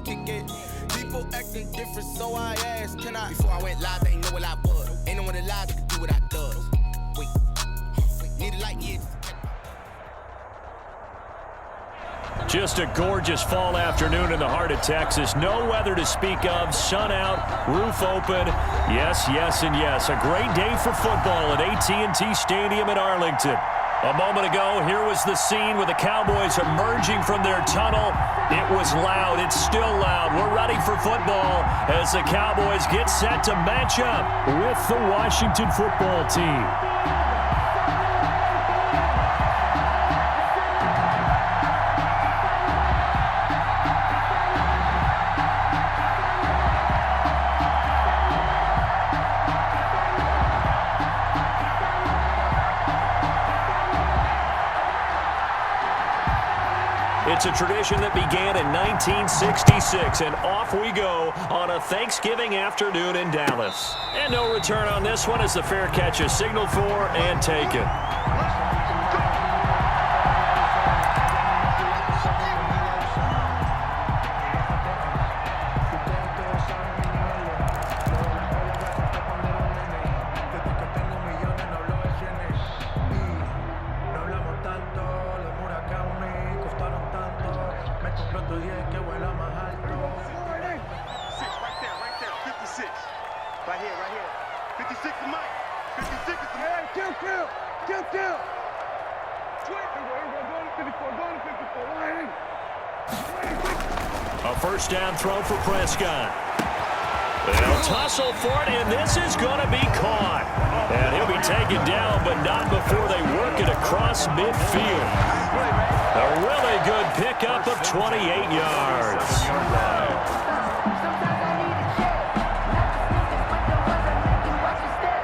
kick it. People acting different, so I asked, can I? Before I went live, they ain't know what I was. Ain't no one alive that could do what I does. Wait, need a light, yeah. Just a gorgeous fall afternoon in the heart of Texas. No weather to speak of. Sun out, roof open. Yes, yes, and yes. A great day for football at AT&T Stadium in Arlington. A moment ago, here was the scene with the Cowboys emerging from their tunnel. It was loud. It's still loud. We're ready for football as the Cowboys get set to match up with the Washington football team. It's a tradition that began in 1966, and off we go on a Thanksgiving afternoon in Dallas. And no return on this one as the fair catch is signaled for and taken. A first down throw for Prescott. They'll tussle for it, and this is going to be caught. And he'll be taken down, but not before they work it across midfield. A really good pickup of 28 yards.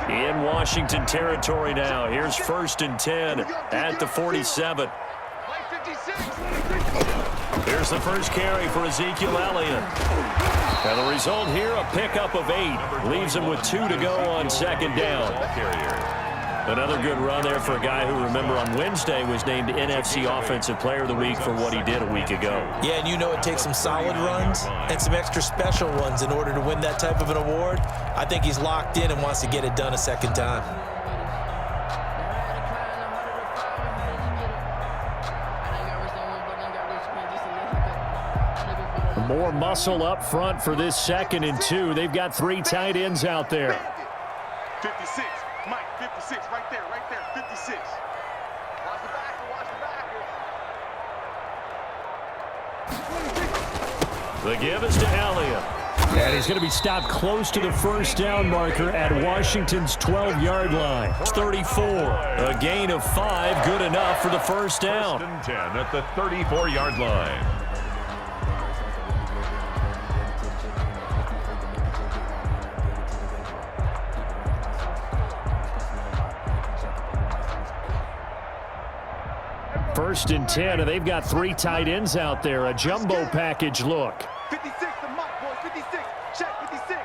In Washington territory now. Here's 1st and 10 at the 47. Here's the first carry for Ezekiel Elliott. And the result here, a pickup of 8. Leaves him with 2 to go on 2nd down. Another good run there for a guy who, remember, on Wednesday was named NFC Offensive Player of the Week for what he did a week ago. Yeah, and you know it takes some solid runs and some extra special ones in order to win that type of an award. I think he's locked in and wants to get it done a second time. More muscle up front for this 2nd and 2. They've got 3 tight ends out there. 56, Mike, 56, right there, 56. Watch the backer. The give is to Elliott. And he's going to be stopped close to the first down marker at Washington's 12-yard line. It's 34. A gain of 5, good enough for the first down. 1st and 10 at the 34-yard line. First and 10, and they've got 3 tight ends out there. A jumbo package look. 56 to Mike, boys, 56. Check, 56.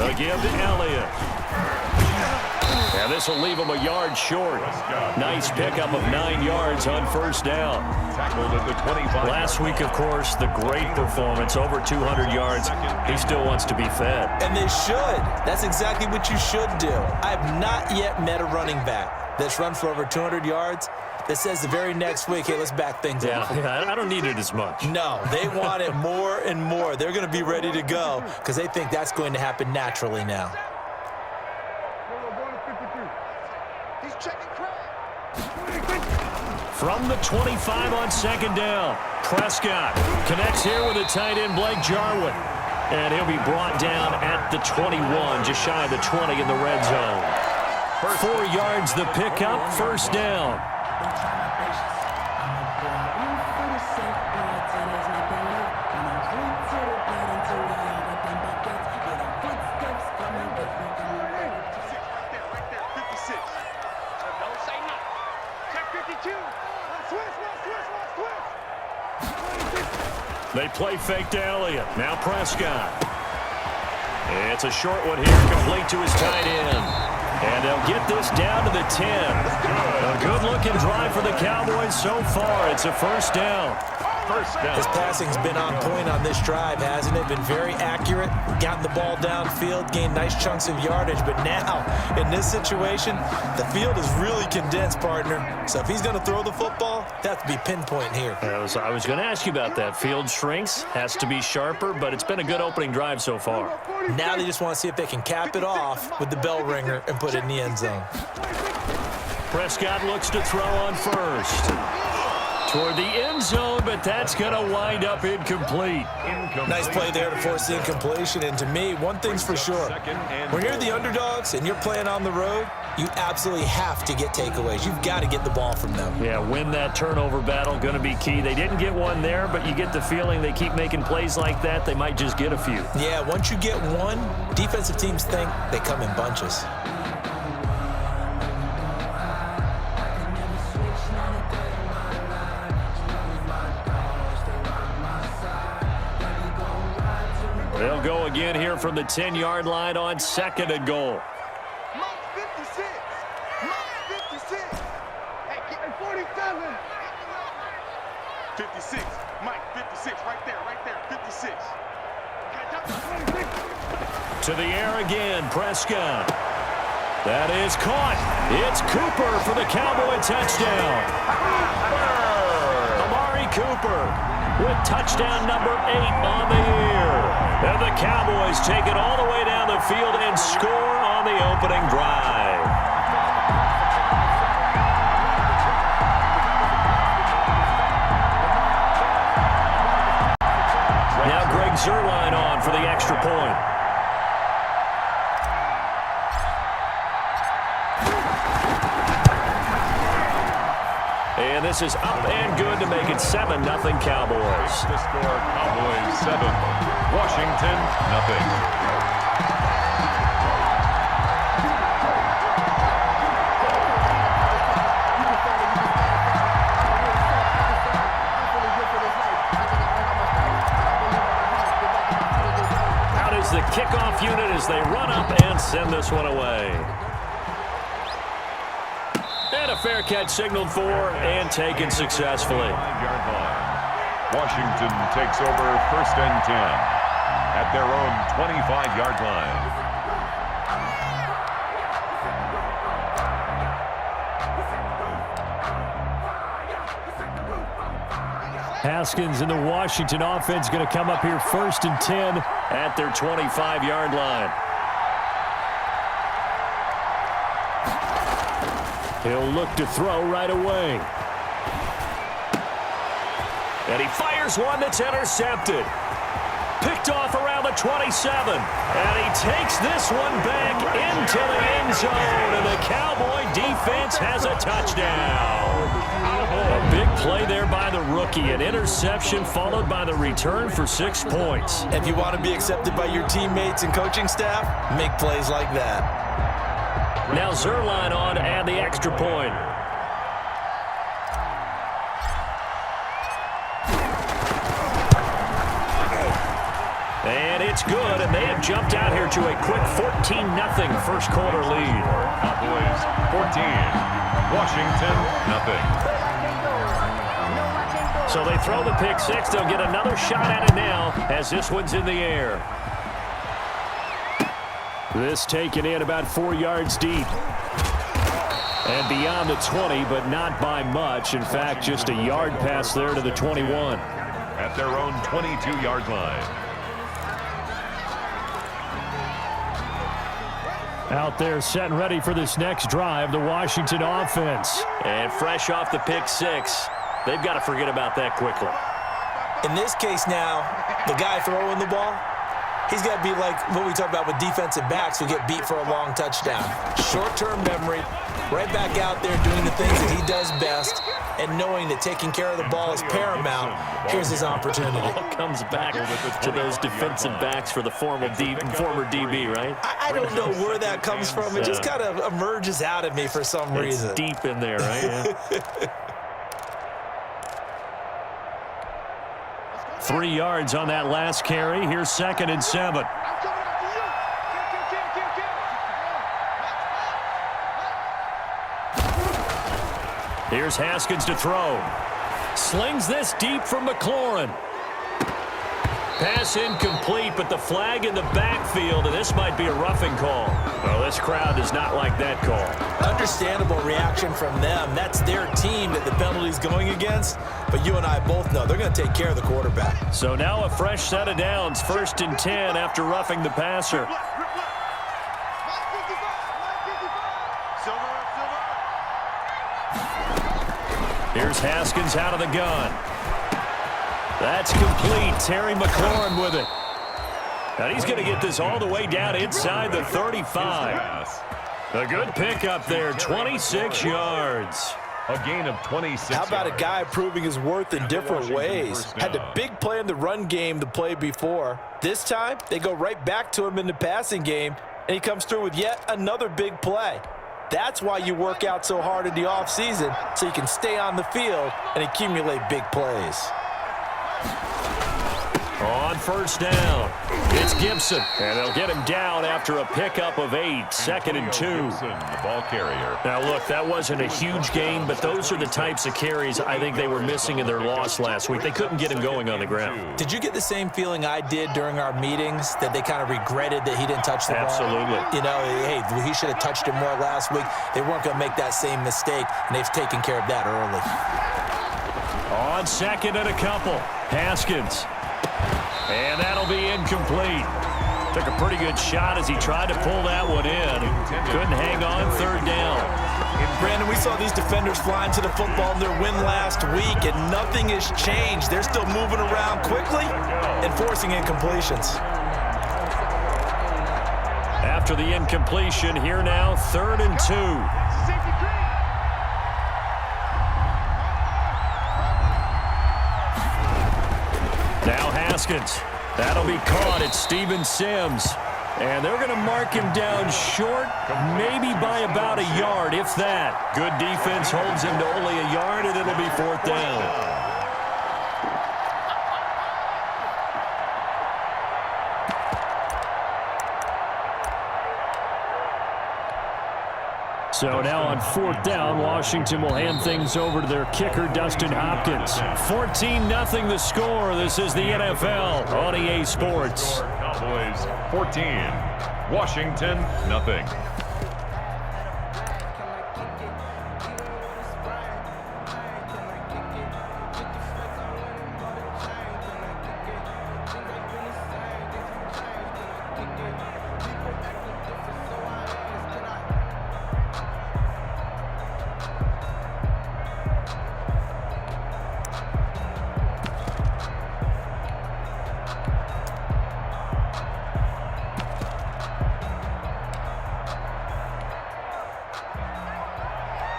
A give to Elliott. And this will leave him a yard short. Nice pickup of 9 yards on first down. Tackled at the 25. Last week, of course, the great performance, over 200 yards. He still wants to be fed. And they should. That's exactly what you should do. I have not yet met a running back that's run for over 200 yards that says the very next week, hey, let's back things up. Yeah, I don't need it as much. No, they want it more and more. They're going to be ready to go because they think that's going to happen naturally now. He's checking From the 25 on 2nd down, Prescott connects here with a tight end, Blake Jarwin. And he'll be brought down at the 21, just shy of the 20 in the red zone. 4 yards the pickup, first down. They play fake to Elliott. Now Prescott. It's a short one here, complete to his tight end. And they'll get this down to the 10. A good-looking drive for the Cowboys so far. It's a first down. first down. His passing's been on point on this drive, hasn't it? Been very accurate, gotten the ball downfield, gained nice chunks of yardage. But now, in this situation, the field is really condensed, partner. So if he's going to throw the football, they have to be pinpoint here. I was going to ask you about that. Field shrinks, has to be sharper, but it's been a good opening drive so far. Now they just want to see if they can cap it off with the bell ringer and put it in the end zone. Prescott looks to throw on first. Toward the end zone, but that's going to wind up incomplete. Nice play there to force the incompletion. And to me, one thing's for sure. When you're the underdogs and you're playing on the road, you absolutely have to get takeaways. You've got to get the ball from them. Yeah, win that turnover battle, going to be key. They didn't get one there, but you get the feeling they keep making plays like that, they might just get a few. Yeah, once you get one, defensive teams think they come in bunches. They'll go again here from the 10-yard line on 2nd and goal. Mike 56. Mike 56. Hey, keep it 47. 56. Mike 56. Right there. 56. To the air again, Prescott. That is caught. It's Cooper for the Cowboy touchdown. Amari Cooper with touchdown number 8 on the year. And the Cowboys take it all the way down the field and score on the opening drive. Now Greg Zuerlein on for the extra point. And this is up and good to make it 7-0 Cowboys. The score, Cowboys 7, Washington 0. The kickoff unit as they run up and send this one away. And a fair catch signaled for and taken successfully. 5-yard line. Washington takes over 1st and 10 at their own 25-yard line. Haskins and the Washington offense going to come up here 1st and 10 at their 25-yard line. He'll look to throw right away. And he fires one that's intercepted. Picked off around the 27. And he takes this one back into the end zone. And the Cowboy defense has a touchdown. A big play there by the rookie. An interception followed by the return for 6 points. If you want to be accepted by your teammates and coaching staff, make plays like that. Now Zuerlein on to add the extra point. And it's good, and they have jumped out here to a quick 14-0 first quarter lead. Cowboys 14, Washington 0. So they throw the pick six. They'll get another shot at it now as this one's in the air. This taken in about 4 yards deep. And beyond the 20, but not by much. In fact, just a yard pass there to the 21. At their own 22-yard line. Out there set and ready for this next drive, the Washington offense. And fresh off the pick six, they've got to forget about that quickly. In this case now, the guy throwing the ball, he's got to be like what we talk about with defensive backs who get beat for a long touchdown. Short-term memory, right back out there doing the things that he does best, and knowing that taking care of the ball is paramount. Here's his opportunity. It all comes back to those defensive backs for the former DB, right? I don't know where that comes from. It just kind of emerges out of me for some reason. It's deep in there, right? Yeah. 3 yards on that last carry. Here's 2nd and 7. Here's Haskins to throw. slings this deep from McLaurin. Pass incomplete, but the flag in the backfield, and this might be a roughing call. Well, this crowd does not like that call. Understandable reaction from them. That's their team that the penalty's going against, but you and I both know they're going to take care of the quarterback. So now a fresh set of downs, 1st and 10 after roughing the passer. Here's Haskins out of the gun. That's complete. Terry McLaurin with it. And he's going to get this all the way down inside the 35. A good pickup there, 26 yards. A gain of 26 How about a guy proving his worth in different ways? Had a big play in the run game to play before. This time, they go right back to him in the passing game, and he comes through with yet another big play. That's why you work out so hard in the offseason, so you can stay on the field and accumulate big plays. On 1st down, it's Gibson. And they'll get him down after a pickup of 8, 2nd and 2. The ball carrier. Now, look, that wasn't a huge gain, but those are the types of carries I think they were missing in their loss last week. They couldn't get him going on the ground. Did you get the same feeling I did during our meetings, that they kind of regretted that he didn't touch the ball? Absolutely. You know, hey, he should have touched it more last week. They weren't going to make that same mistake, and they've taken care of that early. On 2nd and a couple, Haskins. And that'll be incomplete. Took a pretty good shot as he tried to pull that one in. Couldn't hang on 3rd down. Brandon, we saw these defenders flying to the football in their win last week, and nothing has changed. They're still moving around quickly and forcing incompletions. After the incompletion, here now, 3rd and 2. Now Haskins. That'll be caught. It's Steven Sims. And they're going to mark him down short, maybe by about a yard, if that. Good defense holds him to only a yard, and it'll be 4th down. So now on 4th down, Washington will hand things over to their kicker, Dustin Hopkins. 14-0 the score. This is the NFL on EA Sports. Cowboys 14, Washington nothing.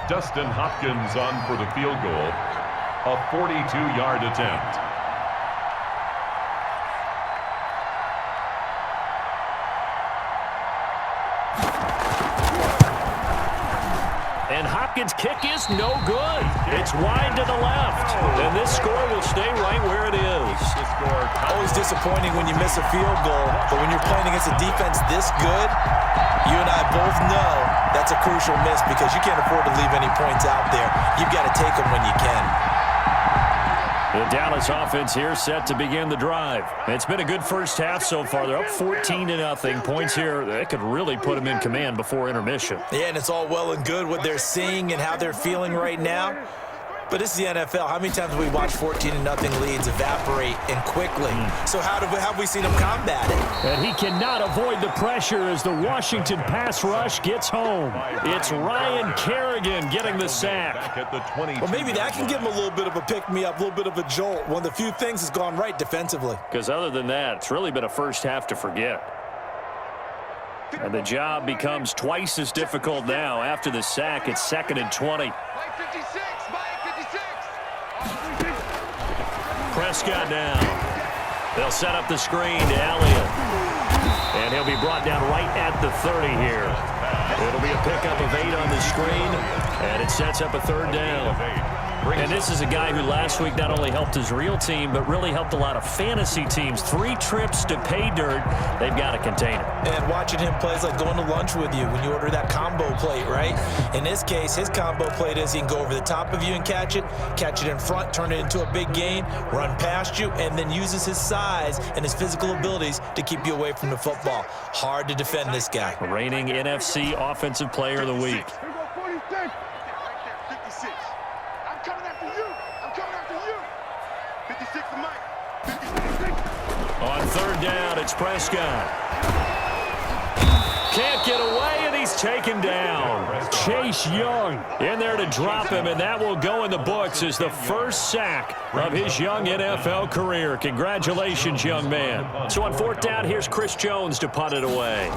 Dustin Hopkins on for the field goal, a 42-yard attempt. And Hopkins' kick is no good. It's wide to the left. And this score will stay right where it is. Always disappointing when you miss a field goal, but when you're playing against a defense this good, you and I both know that's a crucial miss because you can't afford to leave any points out there. You've got to take them when you can. The Dallas offense here set to begin the drive. It's been a good first half so far. They're up 14-0. Points here, they could really put them in command before intermission. Yeah, and it's all well and good what they're seeing and how they're feeling right now. But this is the NFL. How many times have we watched 14-0 leads evaporate and quickly? So how have we seen them combat it? And he cannot avoid the pressure as the Washington pass rush gets home. It's Ryan Kerrigan getting the sack. Well, maybe that can give him a little bit of a pick-me-up, a little bit of a jolt. One of the few things has gone right defensively. Because other than that, it's really been a first half to forget. And the job becomes twice as difficult now. After the sack, it's 2nd and 20. Prescott down. They'll set up the screen to Elliott. And he'll be brought down right at the 30 here. It'll be a pickup of 8 on the screen, and it sets up a 3rd down. And this is a guy who last week not only helped his real team, but really helped a lot of fantasy teams. 3 trips to pay dirt. They've got to contain it. And watching him play is like going to lunch with you when you order that combo plate, right? In this case, his combo plate is he can go over the top of you and catch it in front, turn it into a big gain, run past you, and then uses his size and his physical abilities to keep you away from the football. Hard to defend this guy. Reigning NFC Offensive Player of the Week. Here we go, 46. Right there, 56. I'm coming after you. I'm coming after you. 56 to Mike. 56. On third down, it's Prescott. Can't get away, and he's taken down. Chase Young in there to drop him, and that will go in the books as the first sack of his young NFL career. Congratulations, young man. So on fourth down, here's Chris Jones to punt it away.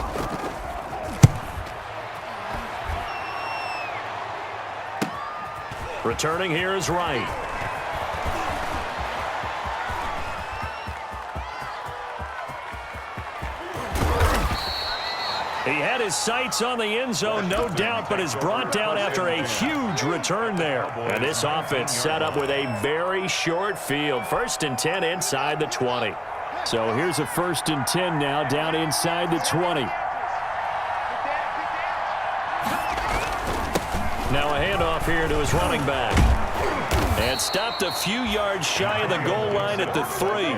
Returning here is Wright. He had his sights on the end zone, no doubt, but is brought down after a huge return there. And this offense set up with a very short field. 1st and 10 inside the 20. So here's a 1st and 10 now down inside the 20. Now a handoff here to his running back. And stopped a few yards shy of the goal line at the 3.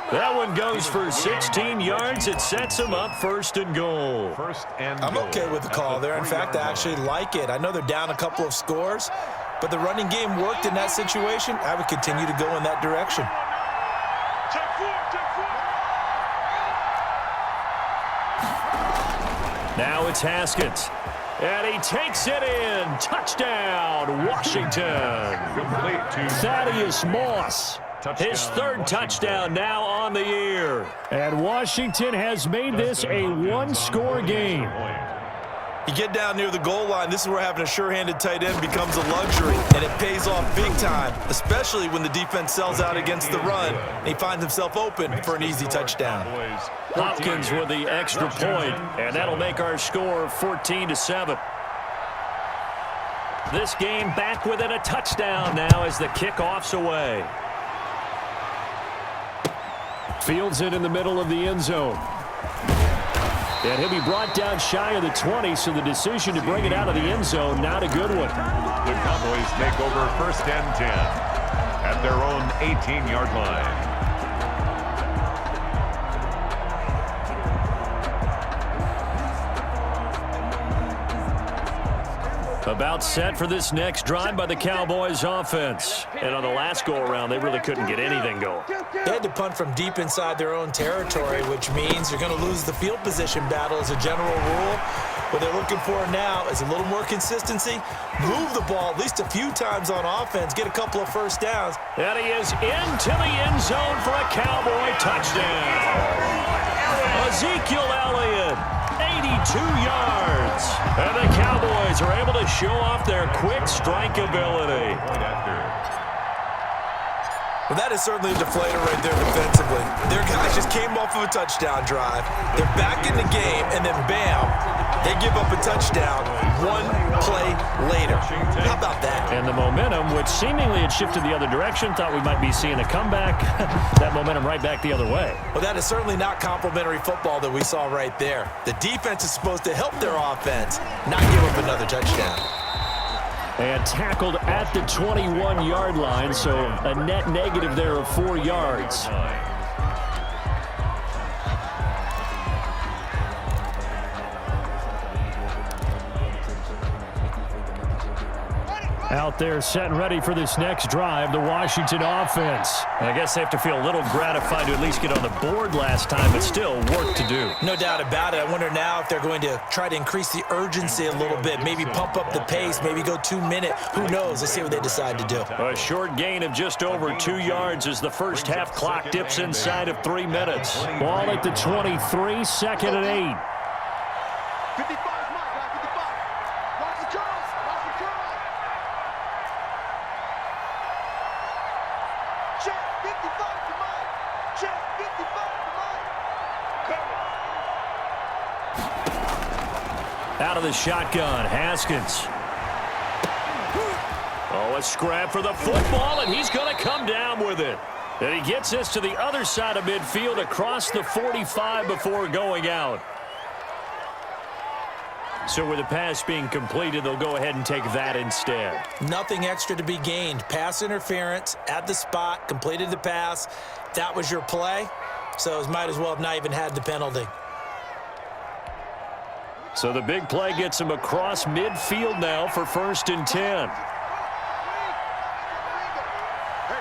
That one goes for 16 yards. It sets him up 1st and goal. I'm okay with the call there. In fact, I actually like it. I know they're down a couple of scores, but the running game worked in that situation. I would continue to go in that direction. Now it's Haskins. And he takes it in. Touchdown, Washington. Thaddeus Moss. His 3rd touchdown now on the year. And Washington has made this a one-score game. You get down near the goal line, this is where having a sure-handed tight end becomes a luxury, and it pays off big time, especially when the defense sells out against the run, and he finds himself open for an easy touchdown. Hopkins with the extra point, and that'll make our score 14-7. This game back within a touchdown now as the kickoff's away. Fields it in the middle of the end zone. And he'll be brought down shy of the 20, so the decision to bring it out of the end zone, not a good one. The Cowboys take over 1st and 10 at their own 18-yard line. About set for this next drive by the Cowboys offense. And on the last go-around, they really couldn't get anything going. They had to punt from deep inside their own territory, which means you're going to lose the field position battle as a general rule. What they're looking for now is a little more consistency, move the ball at least a few times on offense, get a couple of 1st downs. And he is into the end zone for a Cowboy touchdown. Ezekiel Elliott, 82 yards. And the Cowboys are able to show off their quick strike ability. Well, that is certainly a deflator right there defensively. Their guys just came off of a touchdown drive. They're back in the game, and then bam, they give up a touchdown 1 play later. How about that? And the momentum, which seemingly had shifted the other direction, thought we might be seeing a comeback. That momentum right back the other way. Well, that is certainly not complimentary football that we saw right there. The defense is supposed to help their offense, not give up another touchdown. And tackled at the 21-yard line, so a net negative there of 4 yards. Out there set and ready for this next drive, the Washington offense. And I guess they have to feel a little gratified to at least get on the board last time, but still work to do. No doubt about it. I wonder now if they're going to try to increase the urgency a little bit, maybe pump up the pace, maybe go 2-minute. Who knows? Let's see what they decide to do. A short gain of just over 2 yards as the first half clock dips inside of 3 minutes. Ball at the 23, 2nd and 8. 55 is mine, guys. 55. Watch the curl. Watch the curl. Check. 55 to mine. Check. 55 to mine. Cover. Out of the shotgun, Haskins. Oh, A scrap for the football, and he's going to come down with it. And he gets this to the other side of midfield across the 45 before going out. So with the pass being completed, they'll go ahead and take that instead. Nothing extra to be gained. Pass interference at the spot, completed the pass. That was your play, so it might as well have not even had the penalty. So the big play gets him across midfield now for 1st and 10. Hey,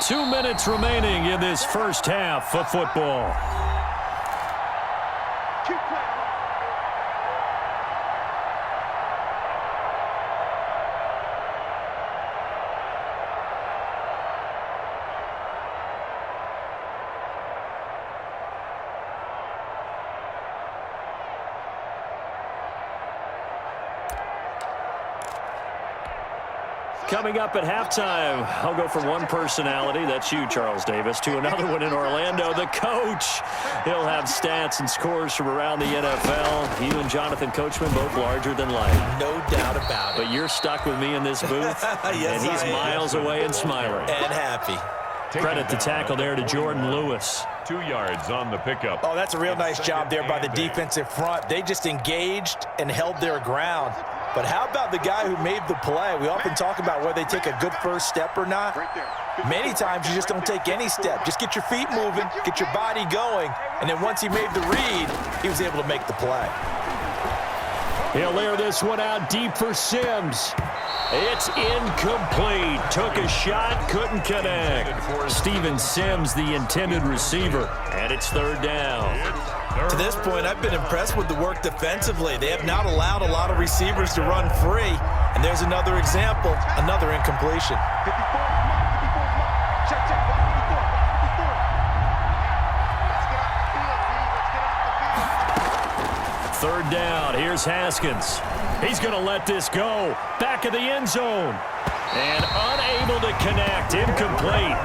2 minutes remaining in this first half of football. keep playing. Coming up at halftime, I'll go from one personality, that's you, Charles Davis, to another one in Orlando, the coach. He'll have stats and scores from around the NFL. You and Jonathan Coachman, both larger than life. No doubt about it. But you're stuck with me in this booth, Yes, and he's I am. miles away and smiling. And happy. Credit the tackle there to Jordan Lewis. 2 yards on the pickup. Oh, that's a real nice job there by the defensive front. They just engaged and held their ground. But how about the guy who made the play? We often talk about whether they take a good first step or not. Right there. Many times you just don't take any step. Just get your feet moving, get your body going, and then once he made the read, he was able to make the play. He'll air this one out deep for Sims. It's incomplete. Took a shot, couldn't connect. Steven Sims, the intended receiver, and it's 3rd down. To this point, I've been impressed with the work defensively. They have not allowed a lot of receivers to run free. And there's another example, another incompletion. 54 is marked. 54 is marked. Check, check. 54. 54. Let's get off the field, D. Let's get off the field. 3rd down. Here's Haskins. He's going to let this go. Back of the end zone. And unable to connect. Incomplete.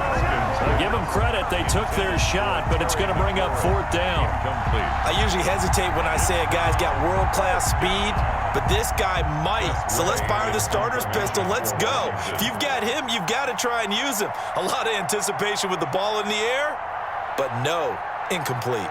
I'll give them credit. They took their shot, but it's going to bring up 4th down. I usually hesitate when I say a guy's got world-class speed, but this guy might. So let's fire the starter's pistol. Let's go. If you've got him, you've got to try and use him. A lot of anticipation with the ball in the air, but no, incomplete.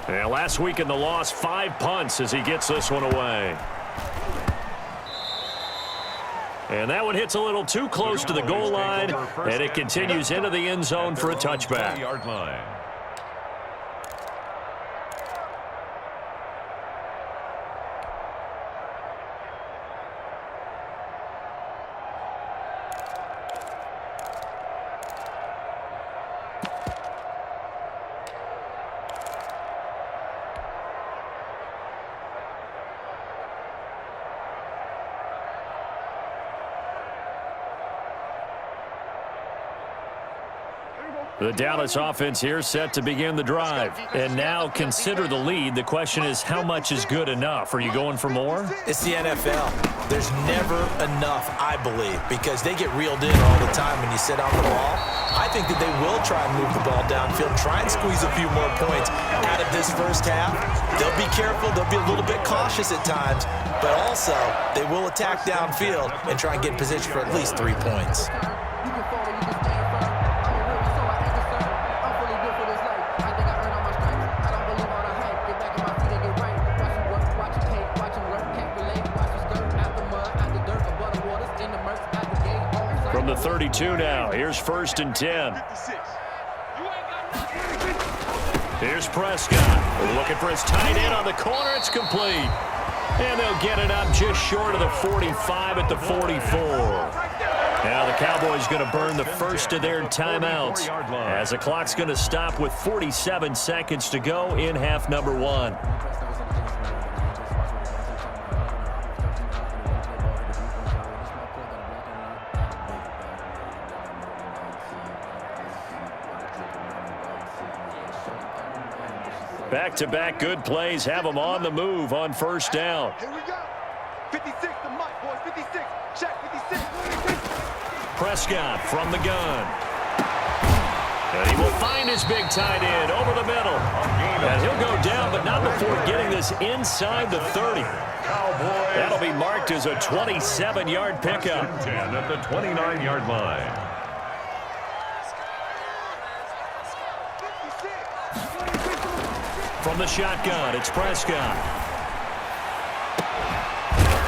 Yeah, last week in the loss, 5 punts as he gets this one away. And that one hits a little too close to the goal line, and it continues into the end zone for a touchback. 20-yard line. The Dallas offense here set to begin the drive. And now consider the lead. The question is, how much is good enough? Are you going for more? It's the NFL. There's never enough, I believe, because they get reeled in all the time when you sit on the ball. I think that they will try and move the ball downfield, try and squeeze a few more points out of this first half. They'll be careful. They'll be a little bit cautious at times, but also they will attack downfield and try and get in position for at least 3 points. From the 32 now, here's 1st and 10. 56. Here's Prescott. Looking for his tight end on the corner. It's complete. And they'll get it up just short of the 45 at the 44. Now the Cowboys going to burn the first of their timeouts as the clock's going to stop with 47 seconds to go in half number 1. Back-to-back good plays have them on the move on first down. Here we go. 56 to Mike, boys. 56. Check 56. Prescott from the gun. And he will find his big tight end over the middle. And he'll go down, but not before getting this inside the 30. That'll be marked as a 27-yard pickup. 10 at the 29-yard line. From the shotgun, it's Prescott.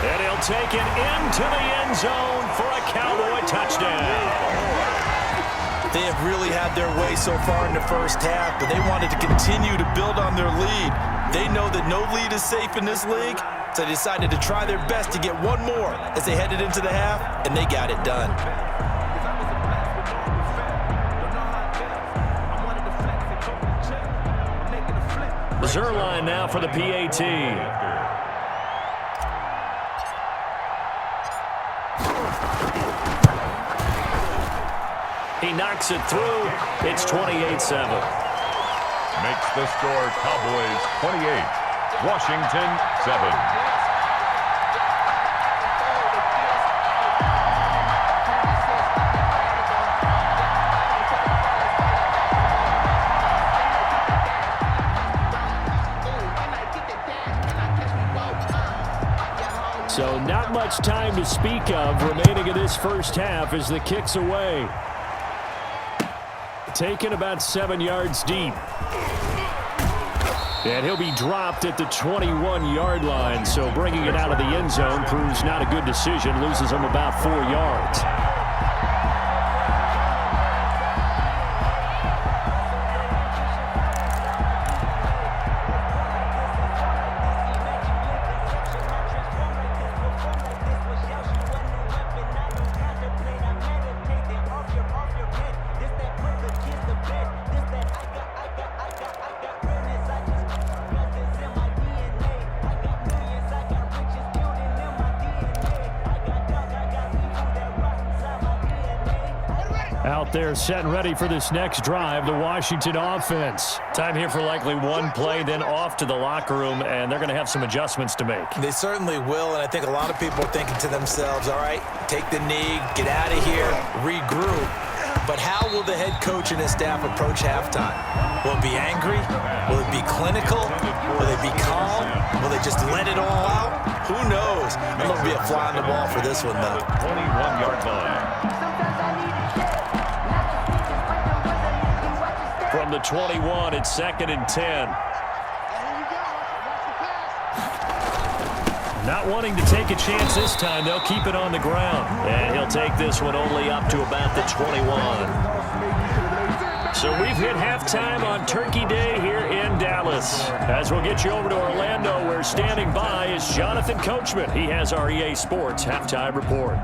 And he'll take it into the end zone for a Cowboy touchdown. They have really had their way so far in the first half, but they wanted to continue to build on their lead. They know that no lead is safe in this league, so they decided to try their best to get one more as they headed into the half, and they got it done. Zerline now for the PAT. He knocks it through. It's 28-7. Makes the score Cowboys 28, Washington 7. So not much time to speak of remaining in this first half as the kick's away. Taken about 7 yards deep. And he'll be dropped at the 21-yard line, so bringing it out of the end zone proves not a good decision. Loses him about 4 yards. Out there set and ready for this next drive, the Washington offense. Time here for likely one play, then off to the locker room, and they're going to have some adjustments to make. They certainly will, and I think a lot of people are thinking to themselves, all right, take the knee, get out of here, regroup. But how will the head coach and his staff approach halftime? Will it be angry? Will it be clinical? Will they be calm? Will they just let it all out? Who knows? It'll be a fly on the wall for this one, though. 21-yard line. From the 21, it's 2nd and 10. Not wanting to take a chance this time, they'll keep it on the ground. And he'll take this one only up to about the 21. So we've hit halftime on Turkey Day here in Dallas. As we'll get you over to Orlando, where standing by is Jonathan Coachman. He has our EA Sports halftime report.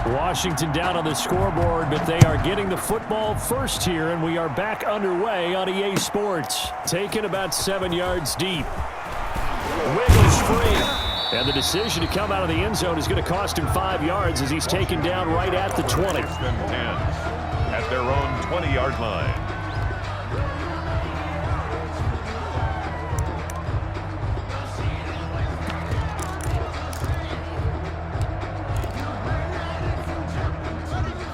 Washington down on the scoreboard, but they are getting the football first here, and we are back underway on EA Sports. Taken about 7 yards deep. Wiggles free. And the decision to come out of the end zone is going to cost him 5 yards as he's taken down right at the 20. 1st and 10 at their own 20-yard line.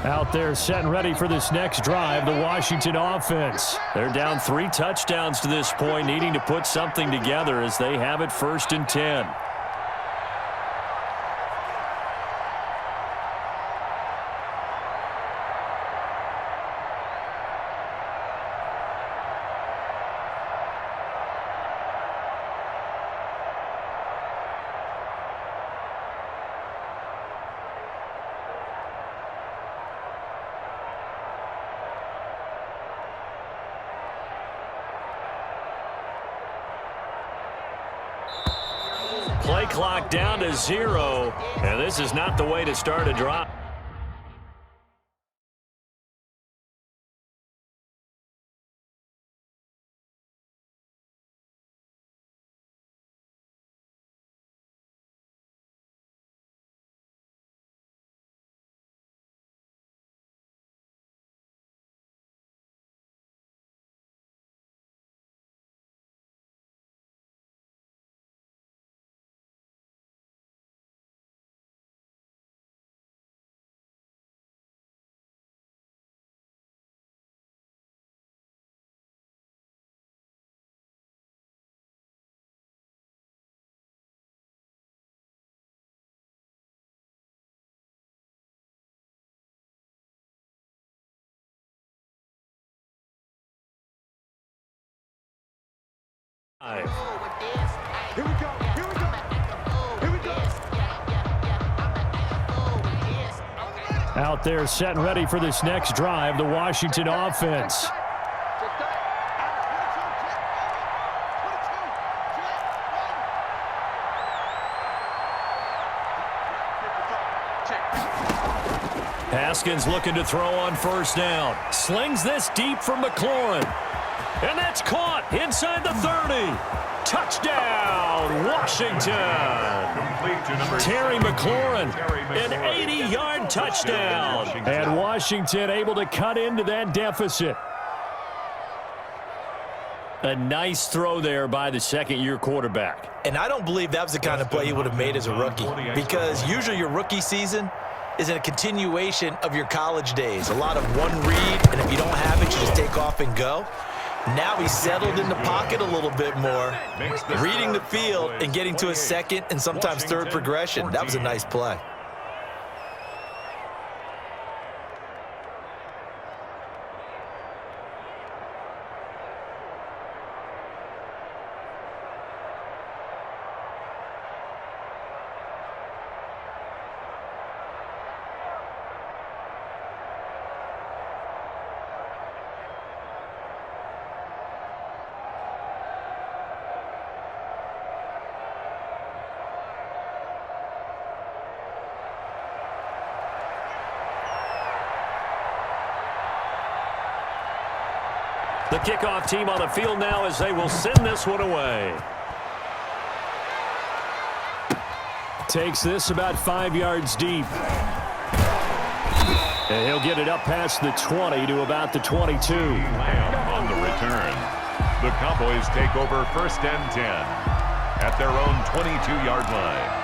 Out there set and ready for this next drive, the Washington offense. They're down 3 touchdowns to this point, needing to put something together as they have it 1st and 10. Play clock down to 0, and this is not the way to start a drive. Here we go. Here we go. Here we go. Out there set and ready for this next drive, the Washington offense. Haskins looking to throw on first down. Slings this deep for McLaurin. And that's caught inside the 30. Touchdown, Washington. Terry McLaurin, an 80-yard touchdown. And Washington able to cut into that deficit. A nice throw there by the second-year quarterback. And I don't believe that was the kind of play he would have made as a rookie, because usually your rookie season is a continuation of your college days. A lot of one read, and if you don't have it, you just take off and go. Now he's settled in the pocket a little bit more, reading the field and getting to a second and sometimes third progression. That was a nice play. The kickoff team on the field now as they will send this one away. Takes this about 5 yards deep. And he'll get it up past the 20 to about the 22. Lamb on the return. The Cowboys take over 1st and 10 at their own 22-yard line.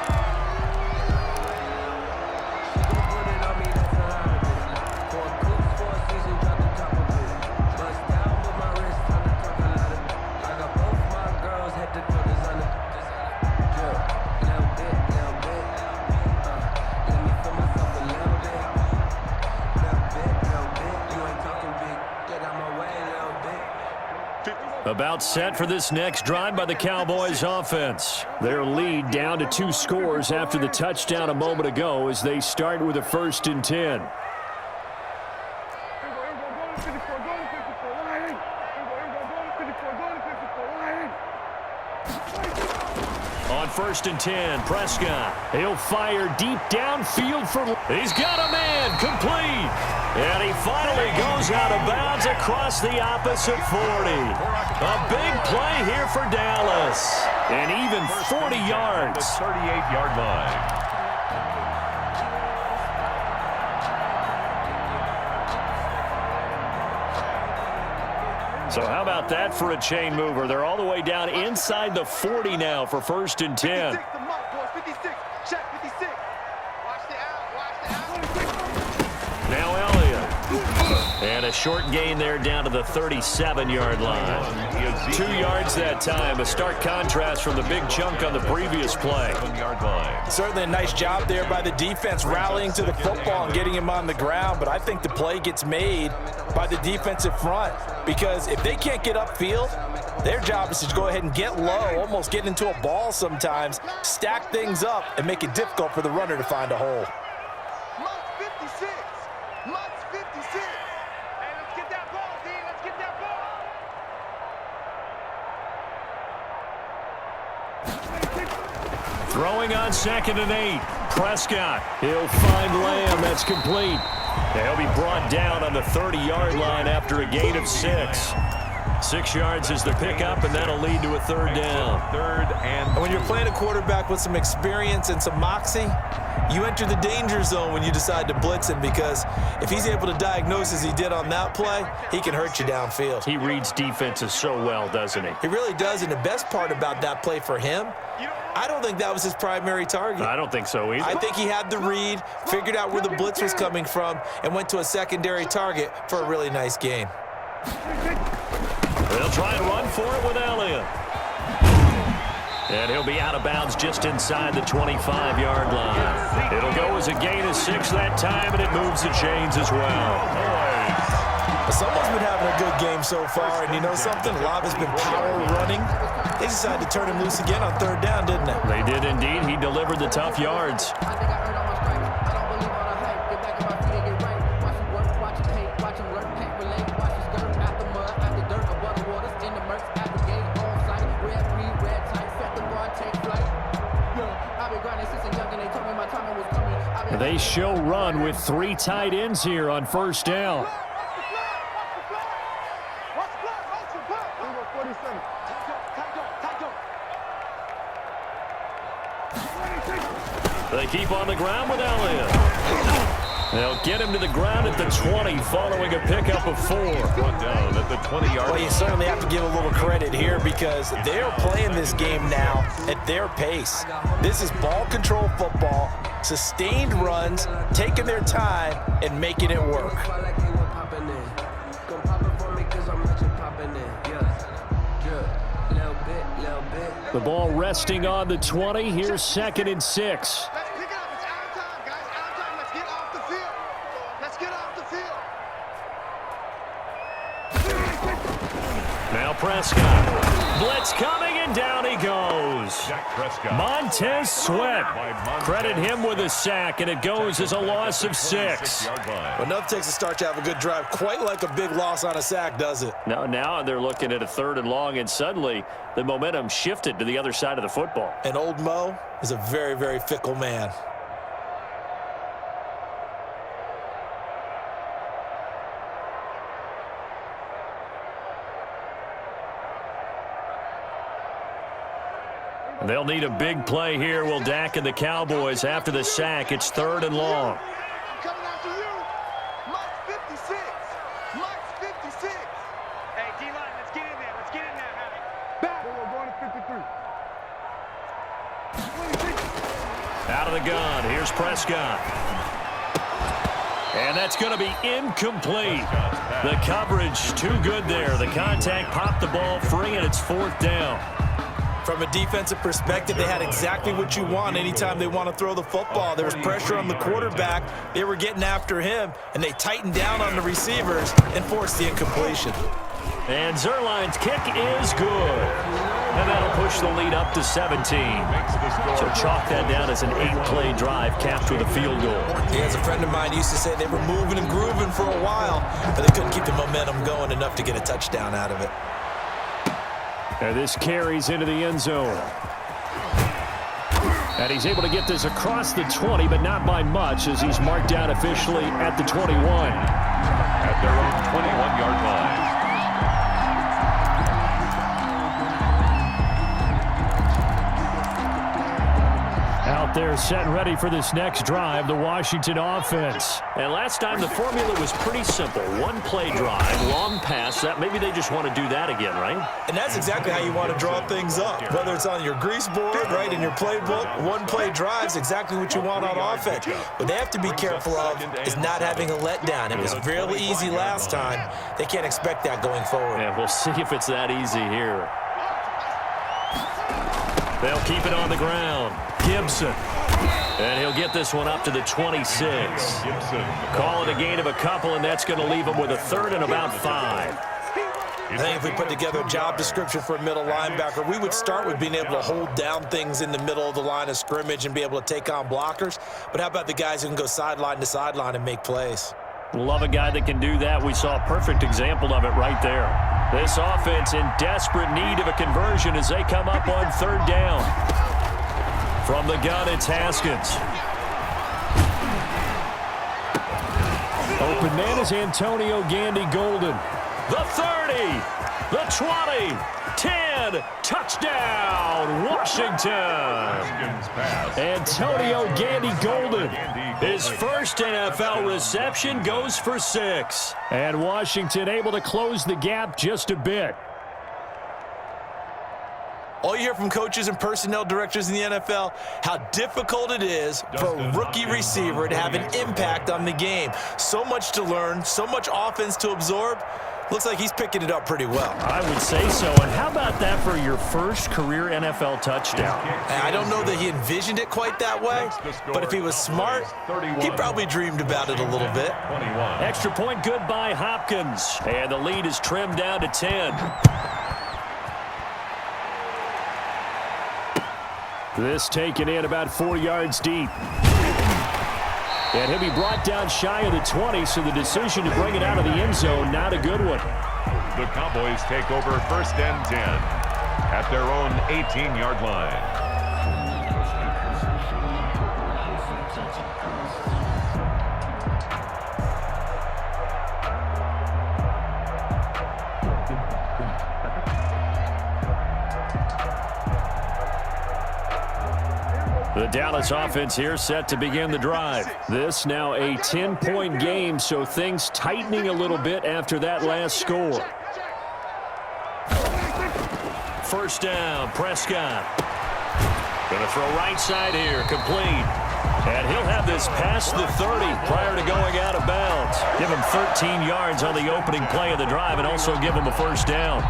About set for this next drive by the Cowboys offense. Their lead down to 2 scores after the touchdown a moment ago as they start with a 1st and 10. On 1st and 10, Prescott. He'll fire deep downfield for... He's got a man, complete. And he finally goes out of bounds across the opposite 40. A big play here for Dallas. And even 40 yards. The 38-yard line. So how about that for a chain mover? They're all the way down inside the 40 now for 1st and 10. 56, the mark, boys. 56. Check 56. Watch the out. Watch the out. Now Elliott. And a short gain there down to the 37-yard line. 2 yards that time. A stark contrast from the big chunk on the previous play. 7-yard line. Certainly a nice job there by the defense rallying to the football and getting him on the ground, but I think the play gets made by the defensive front, because if they can't get upfield, their job is to go ahead and get low, almost get into a ball sometimes, stack things up, and make it difficult for the runner to find a hole. Month 56. Month 56. Hey, let's get that ball, D. Let's get that ball. Throwing on 2nd and 8. Prescott. He'll find Lamb. That's complete. He'll be brought down on the 30-yard line after a gain of 6. 6 yards is the pickup, and that'll lead to a 3rd down. 3rd and when you're playing a quarterback with some experience and some moxie, you enter the danger zone when you decide to blitz him, because if he's able to diagnose as he did on that play, he can hurt you downfield. He reads defenses so well, doesn't he? He really does, and the best part about that play for him, I don't think that was his primary target. I don't think so either. I think he had the read, figured out where the blitz was coming from, and went to a secondary target for a really nice gain. They'll try and run for it with Elliott. And he'll be out of bounds just inside the 25-yard line. It'll go as a gain of 6 that time, and it moves the chains as well. But someone's been having a good game so far, and you know something? A lot has been power running. They decided to turn him loose again on third down, didn't they? They did indeed. He delivered the tough yards. They show run with 3 tight ends here on first down. They keep on the ground with Elliott. They'll get him to the ground at the 20 following a pickup of 4. One down at the 20-yard line. Well, you certainly have to give a little credit here because they're playing this game now at their pace. This is ball control football, sustained runs, taking their time, and making it work. The ball resting on the 20. Here's 2nd and 6. Now Prescott. Blitz coming, and down he goes. Montez Sweat. Credit him with a sack, and it goes as a loss of 6. Well, enough takes a start to have a good drive. Quite like a big loss on a sack, does it? Now they're looking at a 3rd and long, and suddenly the momentum shifted to the other side of the football. And old Mo is a very, very fickle man. They'll need a big play here. Will Dak and the Cowboys after the sack. It's 3rd and long. Coming after you. Mike's 56. Mike's 56. Hey, D-line, let's get in there. Let's get in there, Harry. Back. We're going to 53. Out of the gun. Here's Prescott. And that's going to be incomplete. The coverage too good there. The contact popped the ball free, and it's 4th down. From a defensive perspective, they had exactly what you want anytime they want to throw the football. There was pressure on the quarterback. They were getting after him, and they tightened down on the receivers and forced the incompletion. And Zerline's kick is good. And that'll push the lead up to 17. So chalk that down as an 8-play drive capped with a field goal. Yeah, as a friend of mine used to say, they were moving and grooving for a while, but they couldn't keep the momentum going enough to get a touchdown out of it. And this carries into the end zone. And he's able to get this across the 20, but not by much, as he's marked down officially at the 21. At their own 21-yard line. Out there set and ready for this next drive, the Washington offense. And last time the formula was pretty simple. 1-play drive, long pass. That maybe they just want to do that again, right? And that's exactly how you want to draw things up. Whether it's on your grease board, right, in your playbook, 1-play drive's exactly what you want on offense. What they have to be careful of is not having a letdown. It was really easy last time. They can't expect that going forward. Yeah, we'll see if it's that easy here. They'll keep it on the ground. Gibson. And he'll get this one up to the 26. Call it a gain of a couple, and that's going to leave him with a 3rd and about 5. I think if we put together a job description for a middle linebacker, we would start with being able to hold down things in the middle of the line of scrimmage and be able to take on blockers. But how about the guys who can go sideline to sideline and make plays? Love a guy that can do that. We saw a perfect example of it right there. This offense in desperate need of a conversion as they come up on 3rd down. From the gun, it's Haskins. Open man is Antonio Gandy Golden. The 30, the 20, 10, touchdown, Washington. Antonio Gandy Golden. His first NFL reception goes for 6. And Washington able to close the gap just a bit. All you hear from coaches and personnel directors in the NFL, how difficult it is for a rookie receiver to have an impact on the game. So much to learn, so much offense to absorb. Looks like he's picking it up pretty well. I would say so. And how about that for your first career NFL touchdown? I don't know that he envisioned it quite that way, but if he was smart, he probably dreamed about it a little bit. Extra point good by Hopkins. And the lead is trimmed down to 10. This taken in about 4 yards deep. And he'll be brought down shy of the 20, so the decision to bring it out of the end zone, not a good one. The Cowboys take over 1st and 10 at their own 18-yard line. The Dallas offense here set to begin the drive. This now a 10-point game, so things tightening a little bit after that last score. First down, Prescott. Going to throw right side here, complete. And he'll have this past the 30 prior to going out of bounds. Give him 13 yards on the opening play of the drive and also give him a first down.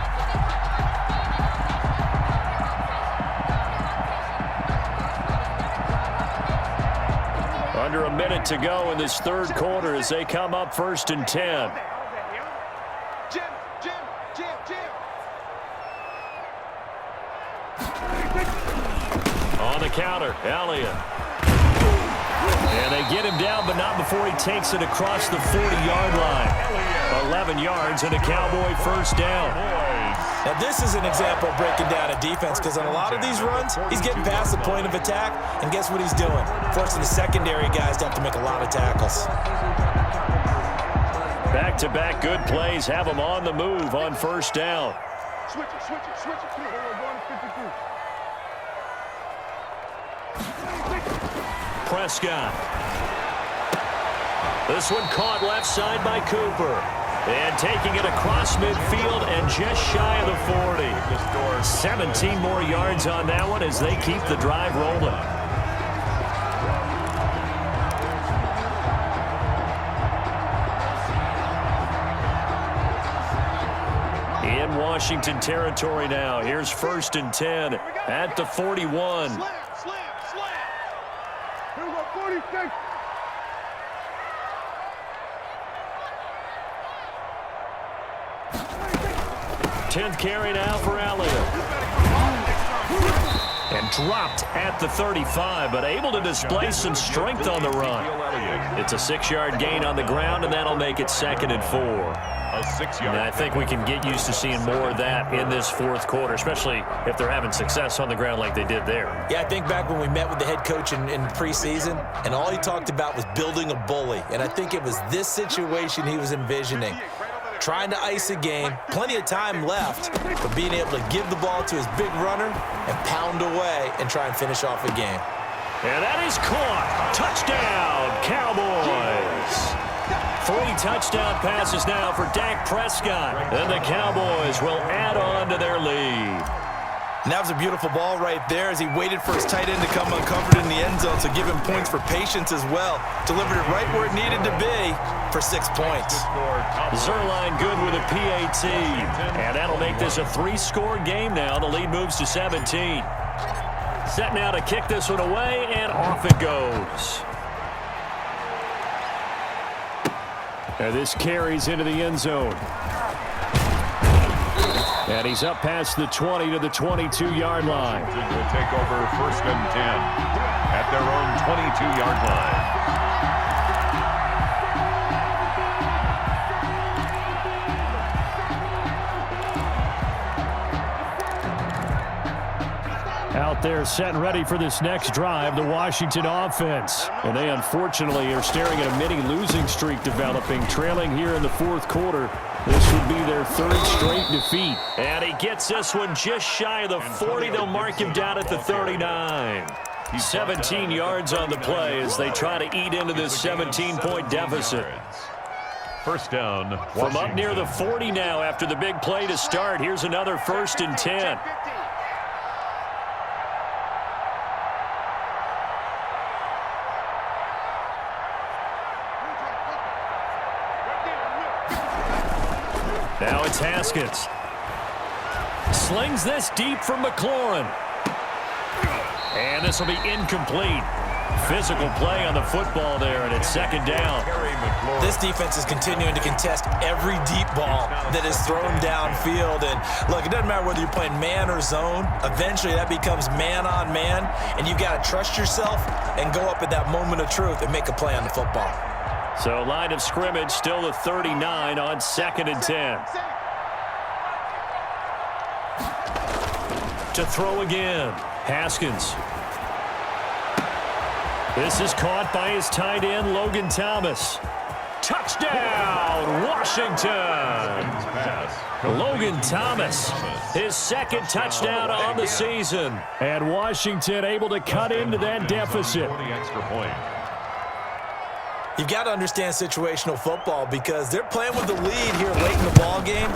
Under a minute to go in this third quarter as they come up 1st and 10. On the counter, Elliott. And they get him down, but not before he takes it across the 40-yard line. 11 yards and a Cowboy first down. Now, this is an example of breaking down a defense because on a lot of these runs, he's getting past the point of attack, and guess what he's doing? Forcing the secondary guys to have to make a lot of tackles. Back-to-back good plays have him on the move on first down. Switch it. Prescott. This one caught left side by Cooper. And taking it across midfield and just shy of the 40. 17 more yards on that one as they keep the drive rolling. In Washington territory now. Here's 1st and 10 at the 41. Slam. Here we go, 46. 10th carry now for Elliott. And dropped at the 35, but able to display some strength on the run. It's a 6-yard gain on the ground, and that'll make it 2nd and 4. A 6-yard. And I think we can get used to seeing more of that in this fourth quarter, especially if they're having success on the ground like they did there. Yeah, I think back when we met with the head coach in preseason, and all he talked about was building a bully. And I think it was this situation he was envisioning. Trying to ice a game, plenty of time left, but being able to give the ball to his big runner and pound away and try and finish off a game. And that is caught. Touchdown, Cowboys. 3 touchdown passes now for Dak Prescott. And the Cowboys will add on to their lead. And that was a beautiful ball right there as he waited for his tight end to come uncovered in the end zone, so give him points for patience as well. Delivered it right where it needed to be for 6 points. Zerline good with a PAT. And that'll make this a 3-score game now. The lead moves to 17. Set now to kick this one away, and off it goes. And this carries into the end zone. And he's up past the 20 to the 22-yard line. Will take over 1st and 10 at their own 22-yard line. Out there set and ready for this next drive, the Washington offense. And they unfortunately are staring at a mini losing streak developing, trailing here in the fourth quarter. This would be their 3rd straight defeat. And he gets this one just shy of the 40. They'll mark him down at the 39. 17 yards on the play as they try to eat into this 17-point deficit. First down, Washington. From up near the 40 now after the big play to start. Here's another 1st and 10. Now it's Haskins. Slings this deep from McLaurin. And this will be incomplete. Physical play on the football there, and it's second down. This defense is continuing to contest every deep ball that is thrown downfield. And look, it doesn't matter whether you're playing man or zone. Eventually, that becomes man on man, and you've got to trust yourself and go up at that moment of truth and make a play on the football. So line of scrimmage still the 39 on 2nd and 10. To throw again, Haskins. This is caught by his tight end, Logan Thomas. Touchdown, Washington! Logan Thomas, his second touchdown on the season. And Washington able to cut into that deficit. You've got to understand situational football because they're playing with the lead here late in the ball game.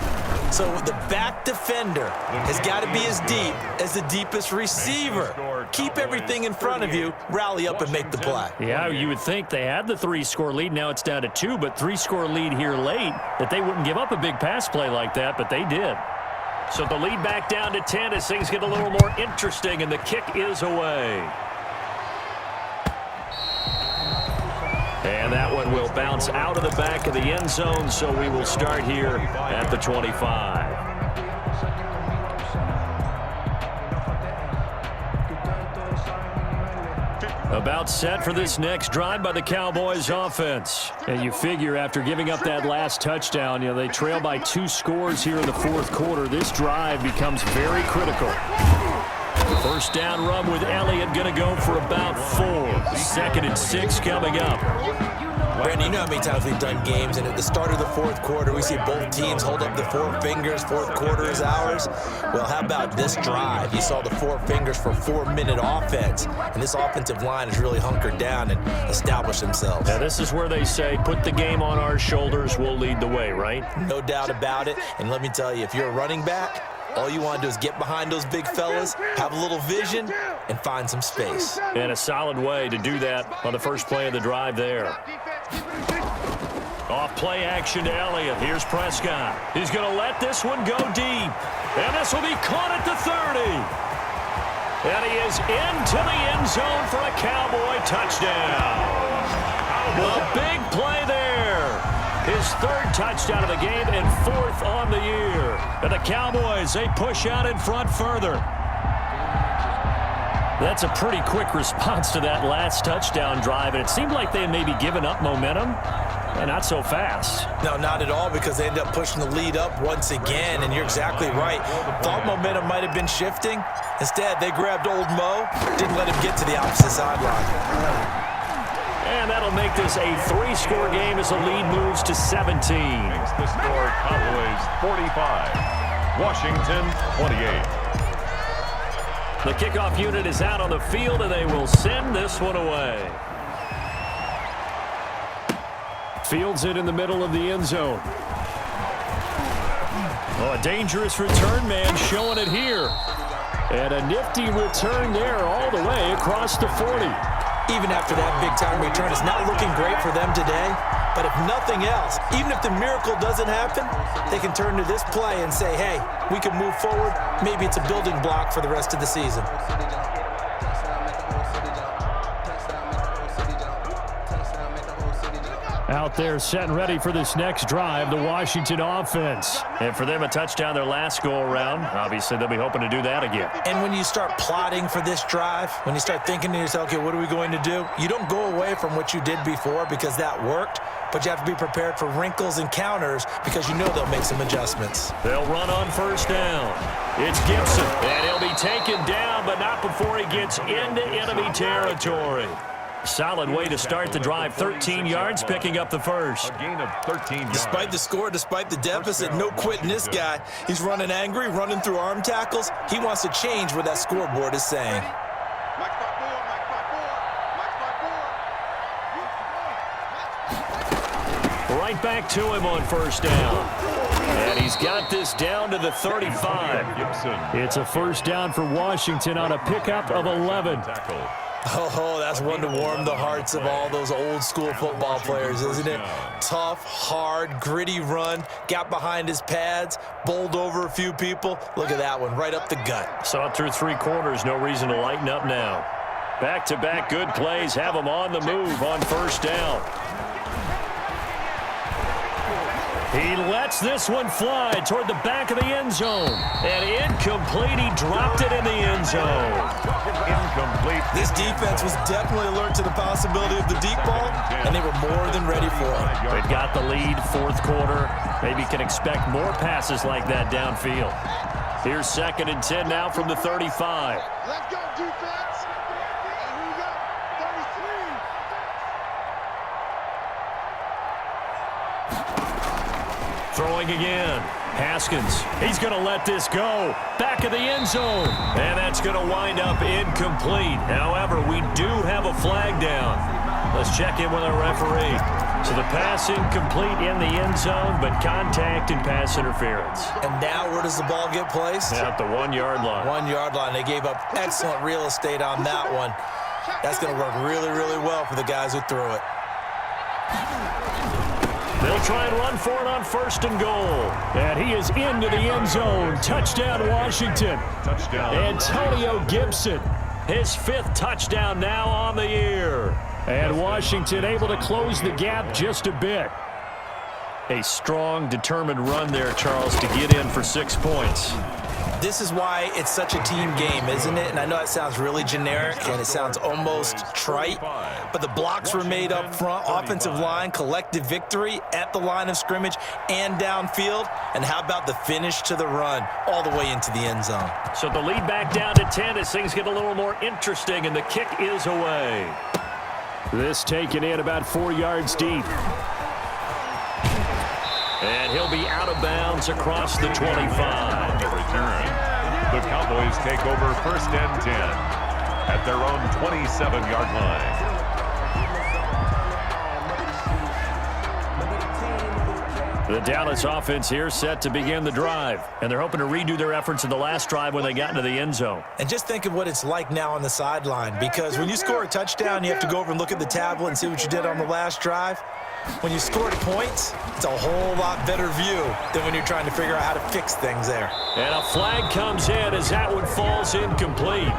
So the back defender has got to be as deep as the deepest receiver. Keep everything in front of you, rally up and make the play. Yeah, you would think they had the 3-score lead. Now it's down to 2, but 3-score lead here late, that they wouldn't give up a big pass play like that, but they did. So the lead back down to 10 as things get a little more interesting, and the kick is away. And that one will bounce out of the back of the end zone, so we will start here at the 25. About set for this next drive by the Cowboys offense. And you figure after giving up that last touchdown, they trail by 2 scores here in the fourth quarter. This drive becomes very critical. First down run with Elliott going to go for about 4. 2nd and 6 coming up. Brandon, you know how many times we've done games, and at the start of the fourth quarter, we see both teams hold up the 4 fingers, fourth quarter is ours. Well, how about this drive? You saw the 4 fingers for 4-minute offense, and this offensive line has really hunkered down and established themselves. Now, this is where they say, put the game on our shoulders, we'll lead the way, right? No doubt about it, and let me tell you, if you're a running back, all you want to do is get behind those big fellas, have a little vision, and find some space. And a solid way to do that on the first play of the drive there. Off play action to Elliott. Here's Prescott. He's going to let this one go deep. And this will be caught at the 30. And he is into the end zone for a Cowboy touchdown. A big play there. His 3rd touchdown of the game and 4th on the year. And the Cowboys, they push out in front further. That's a pretty quick response to that last touchdown drive, and it seemed like they had maybe given up momentum, and not so fast. No, not at all, because they ended up pushing the lead up once again, and you're exactly right. Thought momentum might have been shifting. Instead, they grabbed old Mo, didn't let him get to the opposite sideline. And that'll make this a 3-score game as the lead moves to 17. Makes the score Cowboys 45, Washington 28. The kickoff unit is out on the field, and they will send this one away. Fields it in the middle of the end zone. Oh, a dangerous return man showing it here. And a nifty return there all the way across the 40. Even after that big-time return, it's not looking great for them today. But if nothing else, even if the miracle doesn't happen, they can turn to this play and say, hey, we can move forward. Maybe it's a building block for the rest of the season. Out there set and ready for this next drive, the Washington offense. And for them, a touchdown their last go-around. Obviously, they'll be hoping to do that again. And when you start plotting for this drive, when you start thinking to yourself, okay, what are we going to do? You don't go away from what you did before because that worked, but you have to be prepared for wrinkles and counters because you know they'll make some adjustments. They'll run on first down. It's Gibson, and he'll be taken down, but not before he gets into enemy territory. Solid way to start the drive. 13 yards, picking up the first. A gain of 13 yards. Despite the score, despite the deficit, no quitting this guy. He's running angry, running through arm tackles. He wants to change what that scoreboard is saying. Right back to him on first down. And he's got this down to the 35. It's a first down for Washington on a pickup of 11. Oh, that's one to warm the hearts of all those old school football players, isn't it? Tough, hard, gritty run, got behind his pads, bowled over a few people. Look at that one, right up the gut. Saw it through 3 quarters, no reason to lighten up now. Back-to-back good plays have them on the move on first down. He lets this one fly toward the back of the end zone. And incomplete. He dropped it in the end zone. Incomplete. This defense was definitely alert to the possibility of the deep ball, and they were more than ready for it. They've got the lead, 4th quarter. Maybe can expect more passes like that downfield. Here's 2nd and 10 now from the 35. Let's go, defense. And we got 33. Throwing again. Haskins. He's going to let this go. Back of the end zone. And that's going to wind up incomplete. However, we do have a flag down. Let's check in with our referee. So the pass incomplete in the end zone, but contact and pass interference. And now where does the ball get placed? At the 1-yard line. 1-yard line. They gave up excellent real estate on that one. That's going to work really, really well for the guys who threw it. They'll try and run for it on 1st and goal. And he is into the end zone. Touchdown, Washington. Touchdown. Antonio Gibson, his 5th touchdown now on the year. And Washington able to close the gap just a bit. A strong, determined run there, Charles, to get in for 6 points. This is why it's such a team game, isn't it? And I know it sounds really generic and it sounds almost trite, but the blocks were made up front, offensive line, collective victory at the line of scrimmage and downfield. And how about the finish to the run all the way into the end zone? So the lead back down to 10 as things get a little more interesting, and the kick is away. This taken in about 4 yards deep. And he'll be out of bounds across the 25. The return. The Cowboys take over 1st and 10 at their own 27-yard line. The Dallas offense here set to begin the drive. And they're hoping to redo their efforts in the last drive when they got into the end zone. And just think of what it's like now on the sideline, because when you score a touchdown, you have to go over and look at the tablet and see what you did on the last drive. When you scored points, it's a whole lot better view than when you're trying to figure out how to fix things there. And a flag comes in as that one falls incomplete.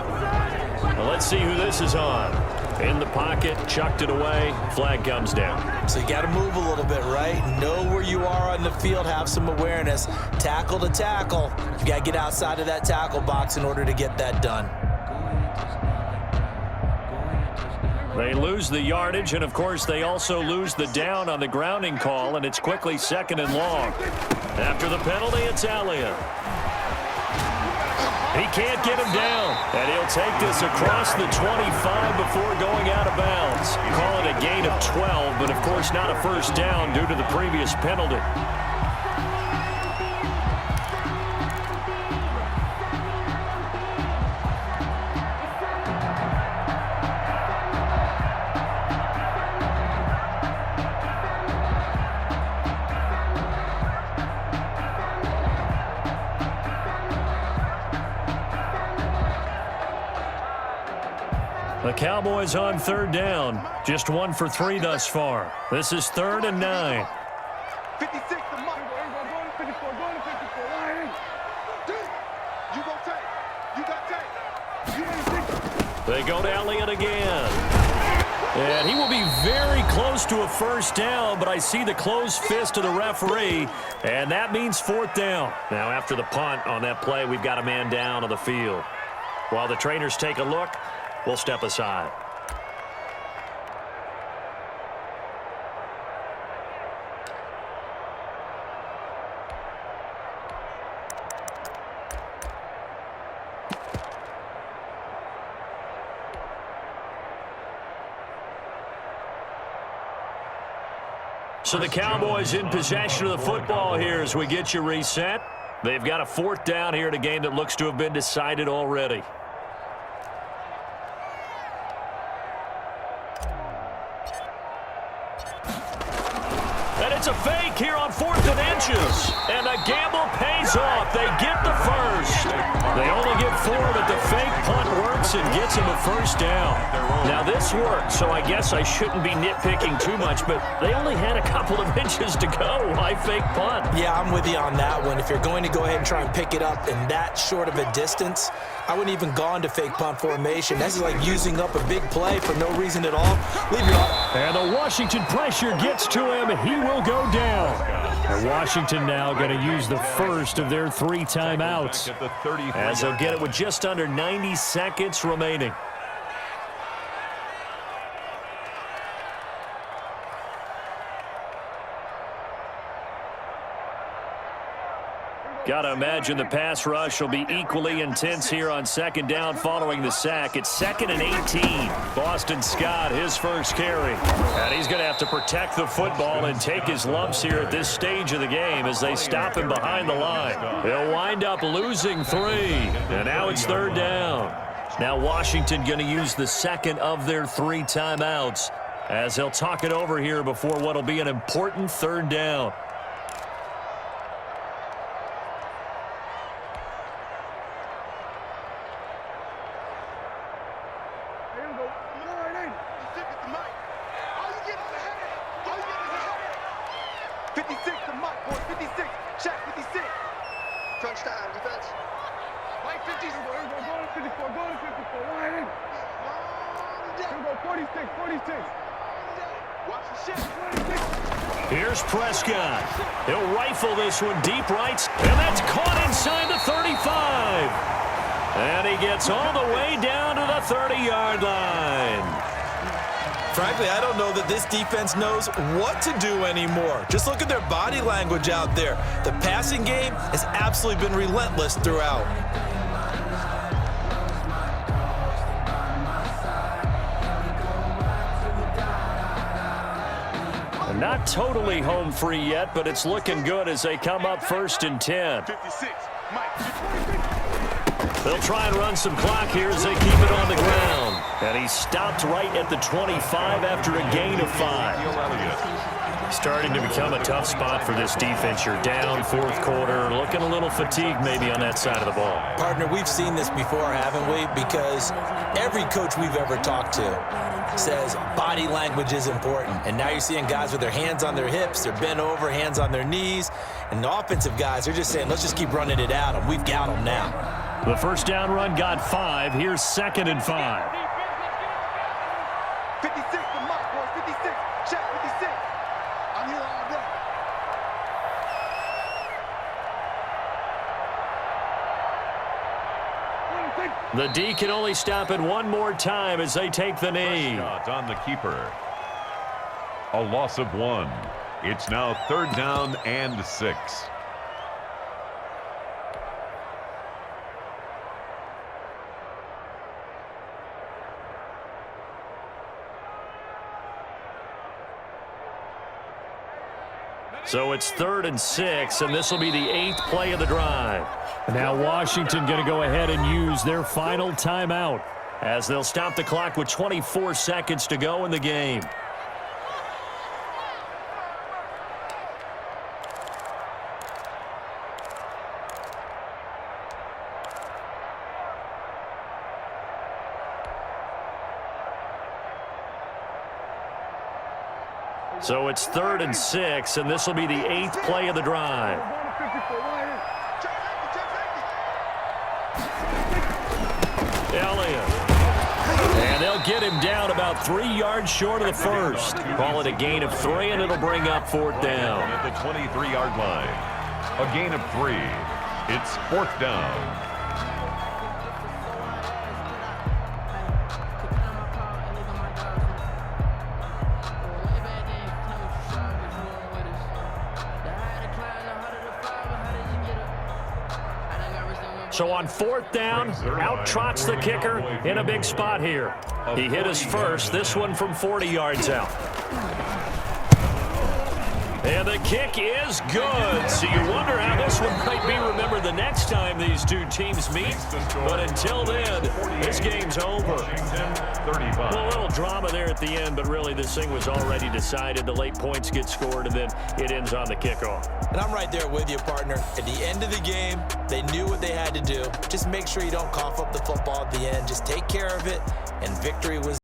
Well, let's see who this is on. In the pocket, chucked it away, flag comes down. So you got to move a little bit, right? Know where you are on the field, have some awareness. Tackle to tackle. You got to get outside of that tackle box in order to get that done. They lose the yardage, and of course they also lose the down on the grounding call, and it's quickly 2nd and long. After the penalty, it's Elliott. He can't get him down, and he'll take this across the 25 before going out of bounds. Call it a gain of 12, but of course not a first down due to the previous penalty. The Cowboys on 3rd down. Just 1 for 3 thus far. This is 3rd and 9. 56 to Mike. Go 54. Go to 54. You go take. You got take. You ain't 60. They go to Elliott again. And he will be very close to a first down, but I see the closed fist of the referee, and that means 4th down. Now, after the punt on that play, we've got a man down on the field. While the trainers take a look, we'll step aside. So the Cowboys in possession of the football here as we get you reset. They've got a 4th down here in a game that looks to have been decided already. And it's a fake here on 4th and inches. And the gamble pays off. They get the first. They only get 4, but the fake punt works makes it, gets him a first down. Now, this worked, so I guess I shouldn't be nitpicking too much, but they only had a couple of inches to go. Why fake punt? Yeah, I'm with you on that one. If you're going to go ahead and try and pick it up in that short of a distance, I wouldn't even go into fake punt formation. This is like using up a big play for no reason at all. Leave your off. And the Washington pressure gets to him. He will go down. And Washington now going to use the first of their 3 timeouts, as they'll get it with just under 90 seconds remaining. Got to imagine the pass rush will be equally intense here on second down following the sack. It's 2nd and 18. Boston Scott, his first carry. And he's going to have to protect the football and take his lumps here at this stage of the game as they stop him behind the line. He'll wind up losing 3. And now it's 3rd down. Now Washington going to use the second of their 3 timeouts as they'll talk it over here before what will be an important 3rd down. Here's Prescott. He'll rifle this one deep right, and that's caught inside the 35. And he gets all the way down to the 30-yard line. Frankly, I don't know that this defense knows what to do anymore. Just look at their body language out there. The passing game has absolutely been relentless throughout. Not totally home free yet, but it's looking good as they come up 1st and 10. They'll try and run some clock here as they keep it on the ground. And he stopped right at the 25 after a gain of 5. Starting to become a tough spot for this defense. You're down 4th quarter, looking a little fatigued maybe on that side of the ball. Partner, we've seen this before, haven't we? Because every coach we've ever talked to says body language is important. And now you're seeing guys with their hands on their hips, they're bent over, hands on their knees. And the offensive guys, they're just saying, let's just keep running it at them. We've got them now. The first down run got 5. Here's 2nd and 5. 56 to Mike, boys. 56. Check 56. I'm here all day. The D can only stop it one more time as they take the knee. Shot on the keeper. A loss of 1. It's now 3rd down and 6. So it's 3rd and 6, and this will be the 8th play of the drive. Now Washington going to go ahead and use their final timeout as they'll stop the clock with 24 seconds to go in the game. So it's 3rd and 6, and this will be the 8th play of the drive. Elliott. And they'll get him down about 3 yards short of the first. Call it a gain of 3, and it'll bring up 4th down. At the 23-yard line. A gain of 3. It's 4th down. So on 4th down, out trots the kicker in a big spot here. He hit us first, this one from 40 yards out. And the kick is good. So you wonder how this one might be remembered the next time these two teams meet. But until then, this game's over. A little drama there at the end, but really this thing was already decided. The late points get scored, and then it ends on the kickoff. And I'm right there with you, partner. At the end of the game, they knew what they had to do. Just make sure you don't cough up the football at the end. Just take care of it, and victory was